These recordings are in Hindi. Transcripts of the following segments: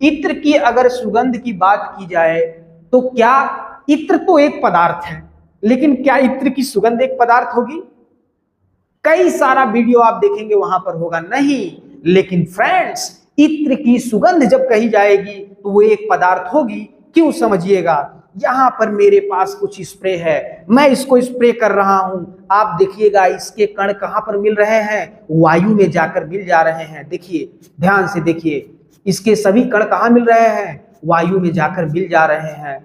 इत्र की अगर सुगंध की बात की जाए तो क्या इत्र तो एक पदार्थ है, लेकिन क्या इत्र की सुगंध एक पदार्थ होगी? कई सारा वीडियो आप देखेंगे वहां पर होगा नहीं। लेकिन फ्रेंड्स, इत्र की सुगंध जब कही जाएगी तो वो एक पदार्थ होगी। क्यों, समझिएगा। यहां पर मेरे पास कुछ स्प्रे है, मैं इसको स्प्रे कर रहा हूं। आप देखिएगा इसके कण कहां पर मिल रहे हैं? वायु में जाकर मिल जा रहे हैं। देखिए, ध्यान से देखिए, इसके सभी कण कहां मिल रहे हैं? वायु में जाकर मिल जा रहे हैं।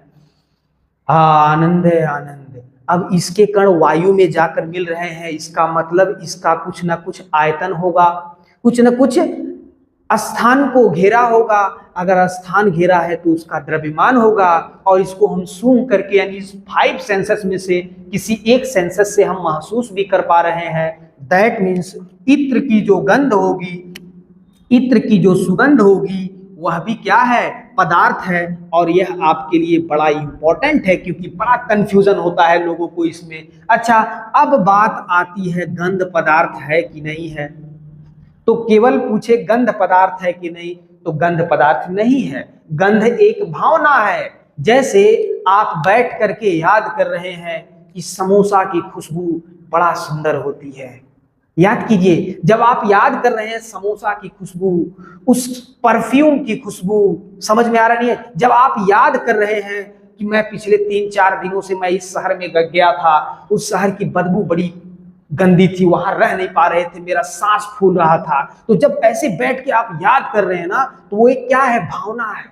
आनंद है, आनंद। अब इसके कण वायु में जाकर मिल रहे हैं, इसका मतलब इसका कुछ ना कुछ आयतन होगा, कुछ ना कुछ स्थान को घेरा होगा। अगर स्थान घेरा है तो उसका द्रव्यमान होगा, और इसको हम सूंघ करके यानी 5 सेंसस में से किसी एक सेंसस से हम महसूस भी कर पा रहे हैं। दैट मीन्स इत्र की जो गंध होगी, इत्र की जो सुगंध होगी, वह भी क्या है? पदार्थ है। और यह आपके लिए बड़ा इंपॉर्टेंट है, क्योंकि बड़ा कंफ्यूजन होता है लोगों को इसमें। अच्छा, अब बात आती है गंध पदार्थ है कि नहीं है। तो केवल पूछे गंध पदार्थ है कि नहीं, तो गंध पदार्थ नहीं है। गंध एक भावना है। जैसे आप बैठ करके याद कर रहे हैं कि समोसा की खुशबू बड़ा सुंदर होती है। याद कीजिए, जब आप याद कर रहे हैं समोसा की खुशबू, उस परफ्यूम की खुशबू, समझ में आ रहा नहीं है? जब आप याद कर रहे हैं कि मैं पिछले 3-4 दिनों से मैं इस शहर में गया था, उस शहर की बदबू बड़ी गंदी थी, वहां रह नहीं पा रहे थे, मेरा सांस फूल रहा था। तो जब ऐसे बैठ के आप याद कर रहे हैं ना, तो वो एक क्या है? भावना है।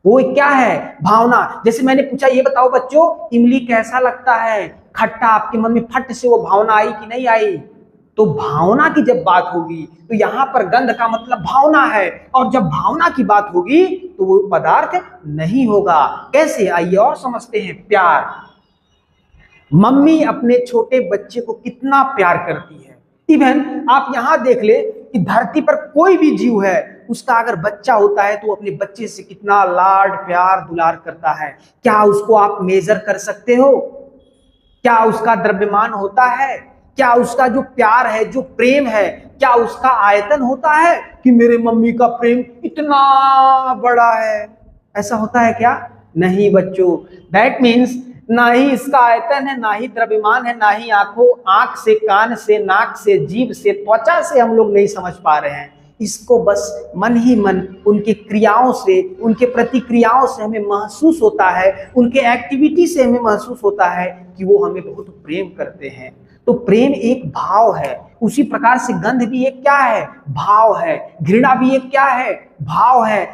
वो एक क्या है? भावना। जैसे मैंने पूछा, ये बताओ बच्चों, इमली कैसा लगता है? खट्टा। आपके मन में फट से वो भावना आई कि नहीं आई? तो भावना की जब बात होगी तो यहां पर गंध का मतलब भावना है, और जब भावना की बात होगी तो वो पदार्थ नहीं होगा। कैसे? आइए और समझते हैं। प्यार। मम्मी अपने छोटे बच्चे को कितना प्यार करती है। इवन आप यहां देख ले कि धरती पर कोई भी जीव है, उसका अगर बच्चा होता है तो वो अपने बच्चे से कितना लाड प्यार दुलार करता है। क्या उसको आप मेजर कर सकते हो? क्या उसका द्रव्यमान होता है? क्या उसका जो प्यार है, जो प्रेम है, क्या उसका आयतन होता है कि मेरे मम्मी का प्रेम इतना बड़ा है? ऐसा होता है क्या? नहीं बच्चों। दैट मीन्स ना ही इसका आयतन है, ना ही द्रव्यमान है, ना ही आंख से, कान से, नाक से, जीभ से, त्वचा से हम लोग नहीं समझ पा रहे हैं। इसको बस मन ही मन, उनके क्रियाओं से, उनके प्रतिक्रियाओं से हमें महसूस होता है, उनके एक्टिविटी से हमें महसूस होता है कि वो हमें बहुत प्रेम करते हैं। तो प्रेम एक भाव है। उसी प्रकार से गंध भी एक क्या है? भाव है। घृणा भी एक क्या है? भाव है।